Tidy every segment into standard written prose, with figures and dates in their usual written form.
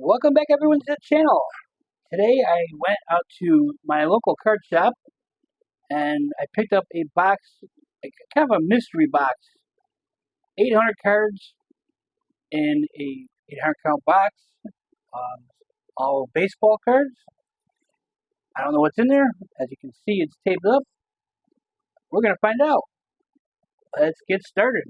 Welcome back everyone to the channel. Today I went out to my local card shop and I picked up a box, kind of a mystery box. 800 cards in a 800 count box. All baseball cards. I don't know what's in there. As you can see, it's taped up. We're going to find out. Let's get started.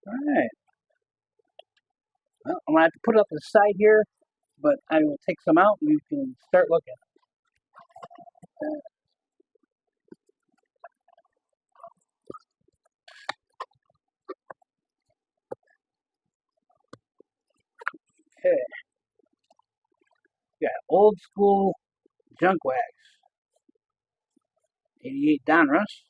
Alright. Well, I'm going to have to put it up to the side here, but I will take some out and we can start looking. Okay. Got old school junk wax. 88 Donruss.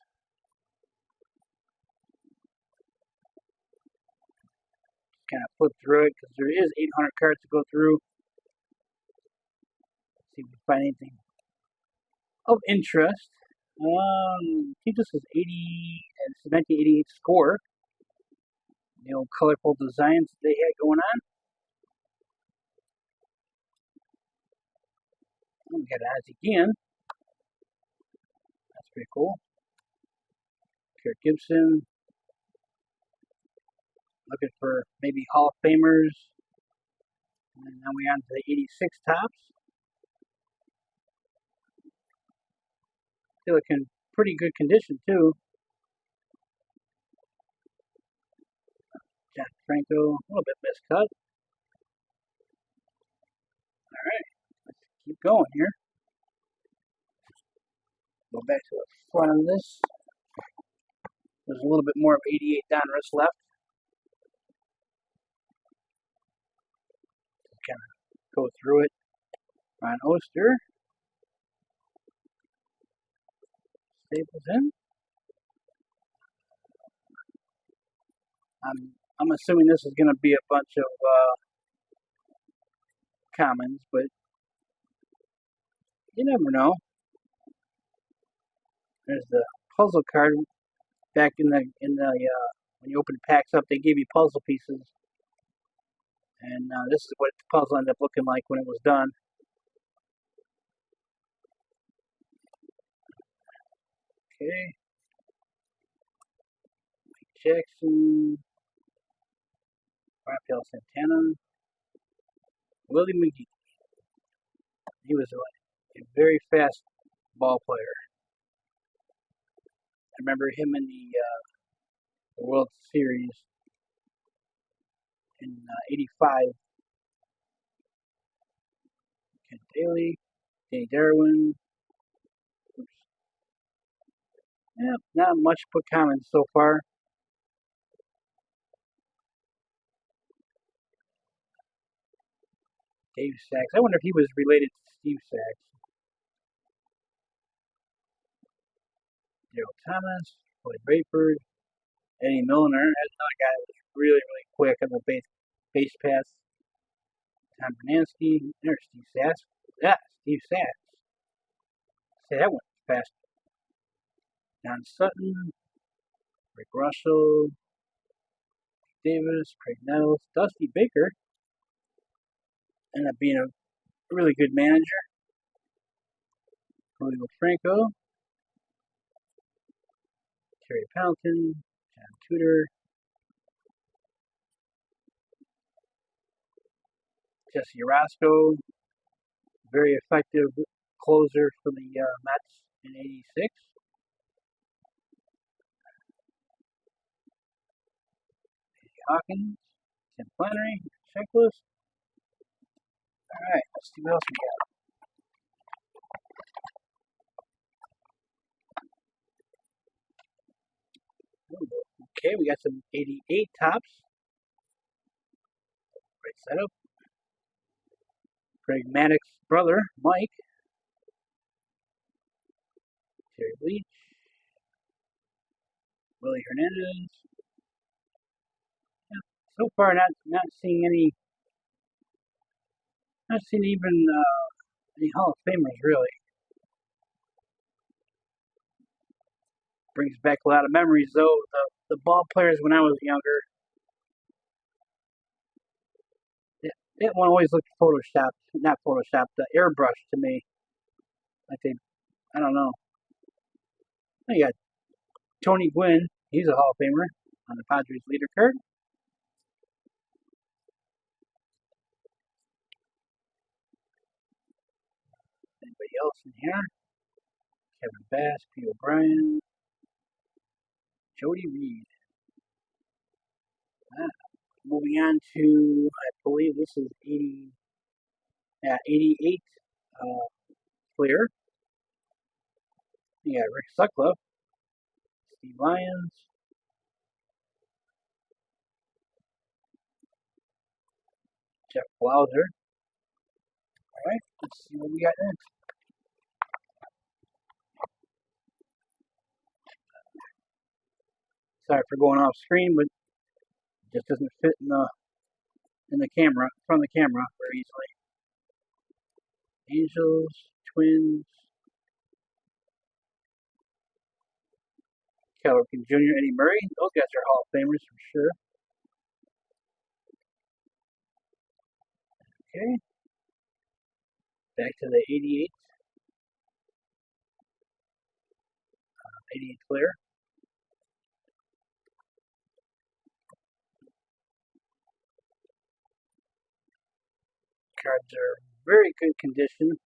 Kind of flip through it because there is 800 cards to go through. Let's see if we can find anything of interest. I think this is 80, and it's 1988 score. The old colorful designs they had going on. We got Ozzie again. That's pretty cool. Kirk Gibson. Looking for maybe Hall of Famers. And now we're on to the 86 tops. They look in pretty good condition too. John Franco, a little bit miscut. Alright, let's keep going here. Go back to the front of this. There's a little bit more of 88 Donruss left. Kind of go through it. Ron Oster. Stapleton. I'm assuming this is going to be a bunch of commons, but you never know. There's the puzzle card. Back in the when you open packs up, they give you puzzle pieces, and this is what the puzzle ended up looking like when it was done. Okay, Mike Jackson, Rafael Santana, Willie McGee. He was a very fast ball player. I remember him in the World Series in '85. Ken Daly, Danny Darwin. Yeah, not much but common so far. Dave Sachs. I wonder if he was related to Steve Sachs. Daryl Thomas, Floyd Rayford, Eddie Milner. That's another guy that was really, really quick on the base pass. Tom Bernansky. There's Steve Sachs. Yeah, Steve Sachs. Say that went fast. John Sutton, Rick Russell, Davis, Craig Nettles, Dusty Baker. Ended up being a really good manager. Julio Franco, Terry Pendleton, John Tudor, Jesse Orosco, very effective closer for the Mets in '86. Hawkins, Tim Flannery, checklist. Alright, let's see what else we got. Okay, we got some 88 tops. Great setup. Greg Maddox's brother, Mike. Terry Leach. Willie Hernandez. Yeah, so far, not seeing any. Not seeing even any Hall of Famers really. Brings back a lot of memories, though. The ball players when I was younger, that one always looked photoshopped, not photoshopped, the airbrush to me. Like they, I don't know. Oh, you got Tony Gwynn. He's a Hall of Famer on the Padres leader card. Anybody else in here? Kevin Bass, P. O'Brien, Jody Reed. Ah, moving on to, I believe this is 88 clear. You got Rick Sutcliffe, Steve Lyons, Jeff Blauser. All right, let's see what we got next. Sorry for going off screen, but it just doesn't fit in the camera, in front of the camera very easily. Angels, Twins, Cal Ripken Jr., Eddie Murray. Those guys are Hall of Famers for sure. Okay. Back to the 88. 88 clear. Cards are very good condition.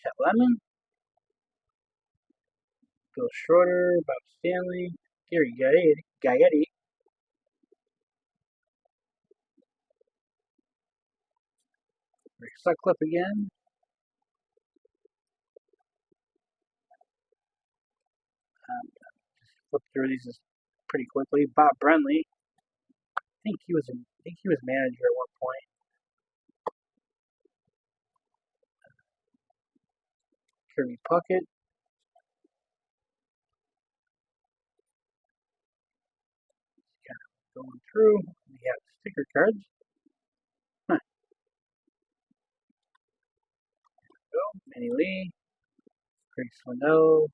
Chet Lemon, Bill Schroeder, Bob Stanley, Gary Gaetti, Rick Sutcliffe again. Just flip through these pretty quickly. Bob Brenly. I think he was manager at one point. Kirby Puckett. Kind of going through. We have sticker cards. Huh. Go. Manny Lee. Craig Swindell.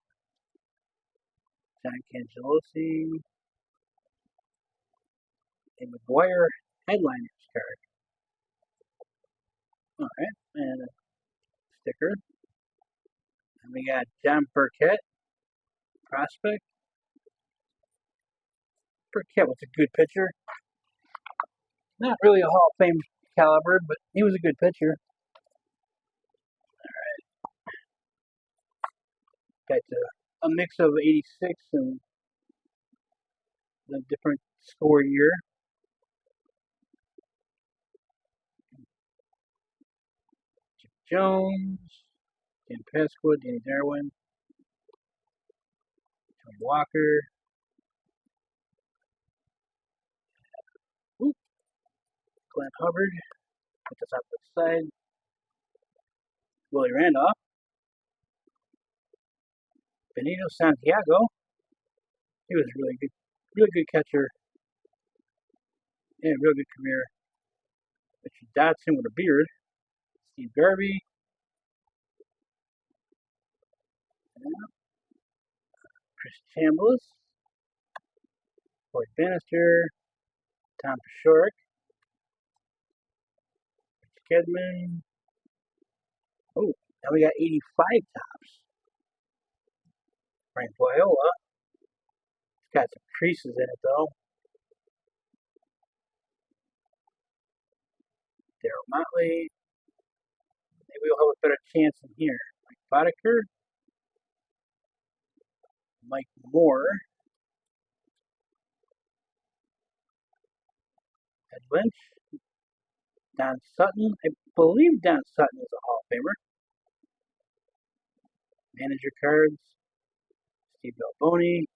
John Cangelosi. A McGuire headliners card. Alright, and a sticker. And we got John Burkett, prospect. Burkett was a good pitcher. Not really a Hall of Fame caliber, but he was a good pitcher. Got a mix of 86 and a different score year. Jim Jones, Dan Pasqua, Danny Darwin, Tony Walker, Glenn Hubbard, put this off to the side, Willie Randolph, Benito Santiago. He was a really good catcher, and a real good career. Richard Dotson with a beard, Steve Garvey, Chris Chambliss, Floyd Bannister, Tom Paciorek, Rich Kedman. Oh, now we got 85 tops. Frank Viola. It's got some creases in it though. Darryl Motley. Maybe we'll have a better chance in here. Mike Boddicker. Mike Moore. Ed Lynch. Don Sutton. I believe Don Sutton is a Hall of Famer. Manager cards. Steve Balboni.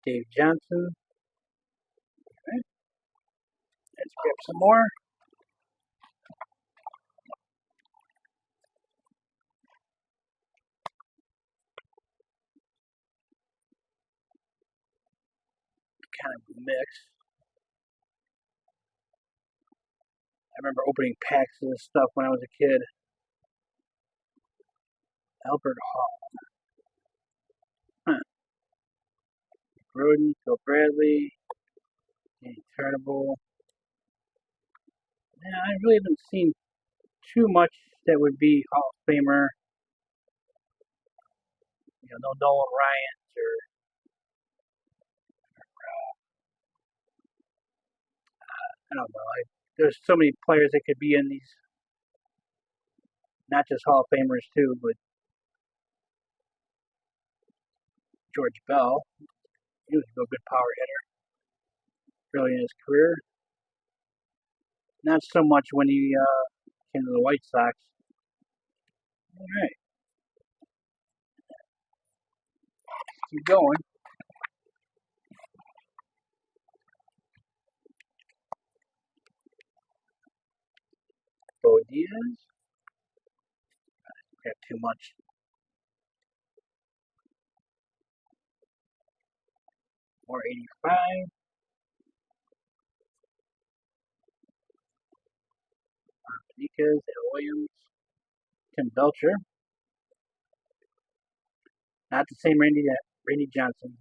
Dave Johnson. Okay. Let's grab some more. Kind of a mix. I remember opening packs of this stuff when I was a kid. Albert Hall. Huh. Roden, Phil Bradley, Danny Turnbull. Yeah, I really haven't seen too much that would be Hall of Famer. No Nolan Ryan's or I don't know. There's so many players that could be in these, not just Hall of Famers too, but George Bell. He was a good power hitter early in his career. Not so much when he came to the White Sox. All right, keep going. Bo Diaz. Got too much. More 85. Nikas, Al Williams, Tim Belcher. Not the same Randy Johnson.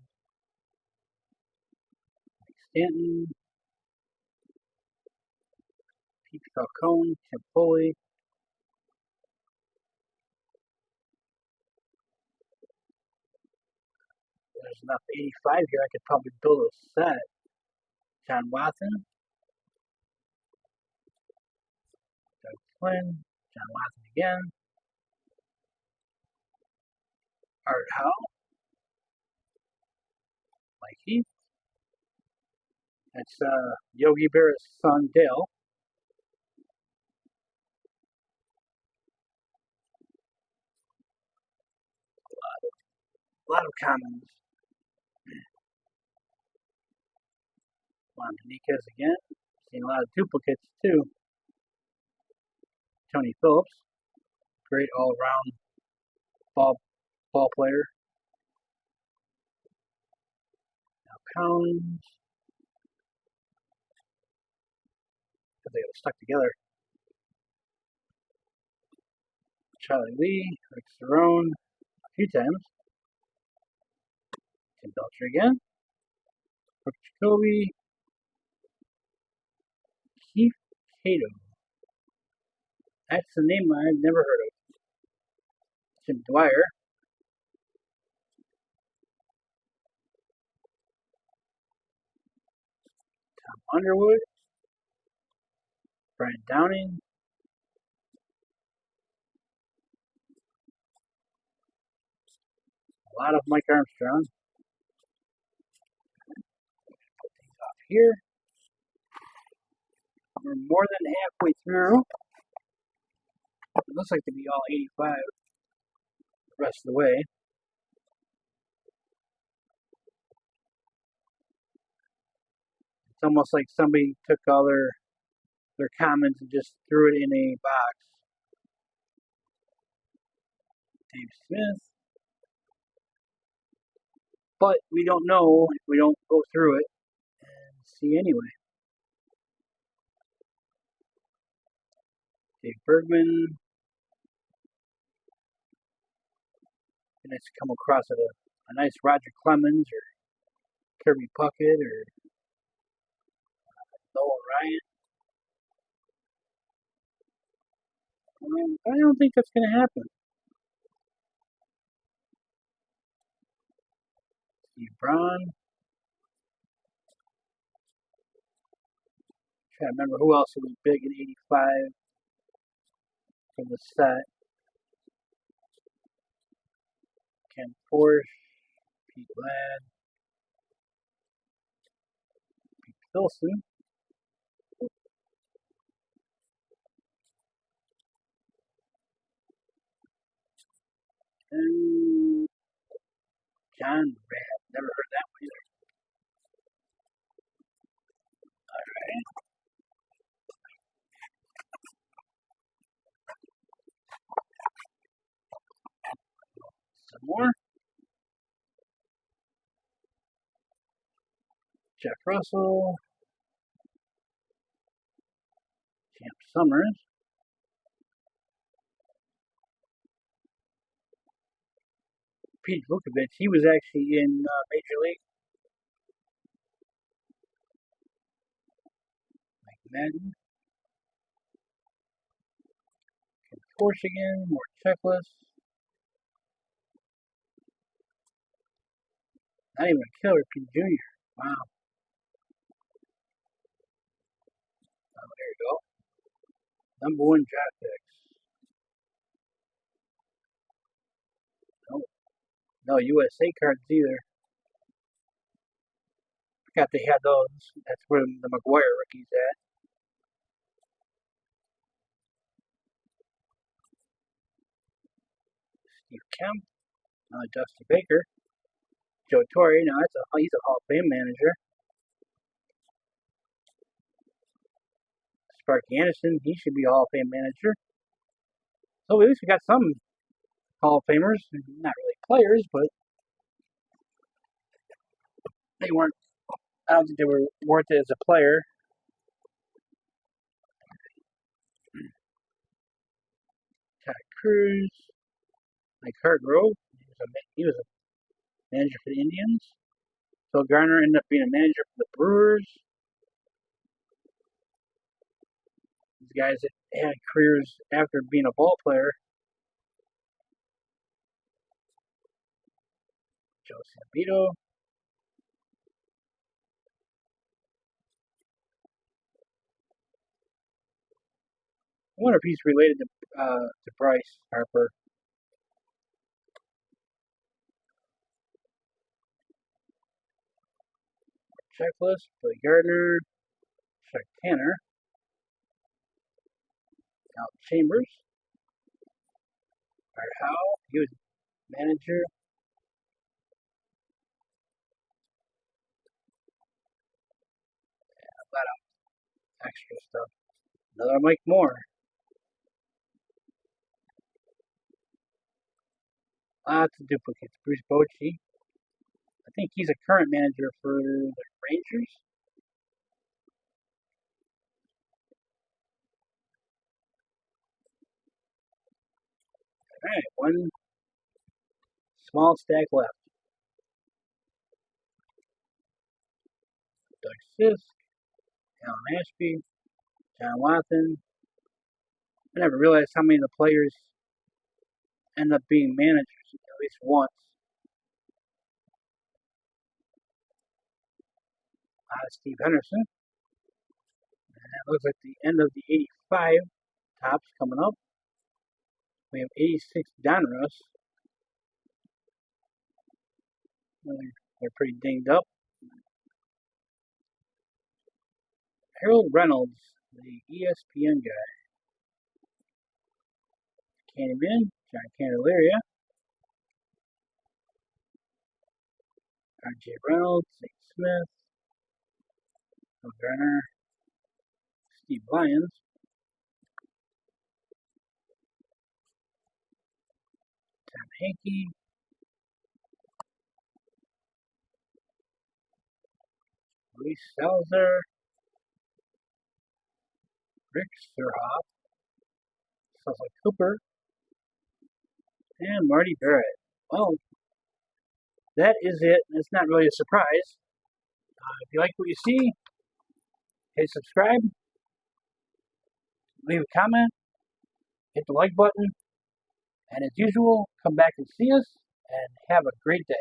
Stanton, Pete Falcone, Tim Foley. There's enough 85 here. I could probably build a set. John Watson, Doug Flynn, John Watson again, Art Howe, Mike Heath. That's Yogi Berra's son, Dale. A lot of commons. Montaniquez again. Seen a lot of duplicates too. Tony Phillips, great all-around ball player. Now Collins. They got stuck together. Charlie Lee, Rick Cerrone, a few times. Tim Belcher again. Brooke Jacoby. Keith Cato. That's the name I've never heard of. Jim Dwyer. Tom Underwood. Brian Downing. A lot of Mike Armstrong. Put these off here. We're more than halfway through. It looks like to be all 85 the rest of the way. It's almost like somebody took all their comments and just threw it in a box. Dave Smith. But we don't know if we don't go through it and see anyway. Dave Bergman. And it's come across a nice Roger Clemens or Kirby Puckett or Nolan Ryan. I don't think that's going to happen. Steve Braun. Trying to remember who else was big in '85 from the set. Ken Forsch, Pete Ladd, Pete Filson. And John Rad. Never heard that one either. Alright. Some more. Jeff Russell. Champ Summers. Pete Vukovich, he was actually in Major League. Mike Madden. Ken Force again, more checklists. Not even a killer, Pete Jr. Wow. Oh, there you go. Number 1 draft picks. No, no USA cards either. Forgot they had those. That's where the McGuire rookie's at. Steve Kemp, Dusty Baker, Joe Torre. Now he's a Hall of Fame manager. Sparky Anderson, he should be a Hall of Fame manager. So at least we got some Hall of Famers. Not really players, but they weren't. I don't think they were worth it as a player. Todd Cruz, like Hartgrove, he was a manager for the Indians. Phil Garner ended up being a manager for the Brewers. These guys that had careers after being a ball player. Joe Sambito. I wonder if he's related to Bryce Harper. Checklist, Billy Gardner, Chuck Tanner, Al Chambers, Art Howe, he was manager. A lot of extra stuff. Another Mike Moore. Lots of duplicates. Bruce Bochy. I think he's a current manager for the Rangers. All right, one small stack left. Doug Sisk, Alan Ashby, John Watson. I never realized how many of the players end up being managers at least once. Steve Henderson. And that looks like the end of the 85 tops coming up. We have 86 Donruss. They're pretty dinged up. Harold Reynolds, the ESPN guy. Candyman, John Candelaria. R.J. Reynolds, St. Smith, Phil Garner, Steve Lyons, Tom Hankey, Luis Salazar, Rick Surhoff, Cecil Cooper, and Marty Barrett. Well, that is it. It's not really a surprise. If you like what you see, hit subscribe, leave a comment, hit the like button, and as usual, come back and see us, and have a great day.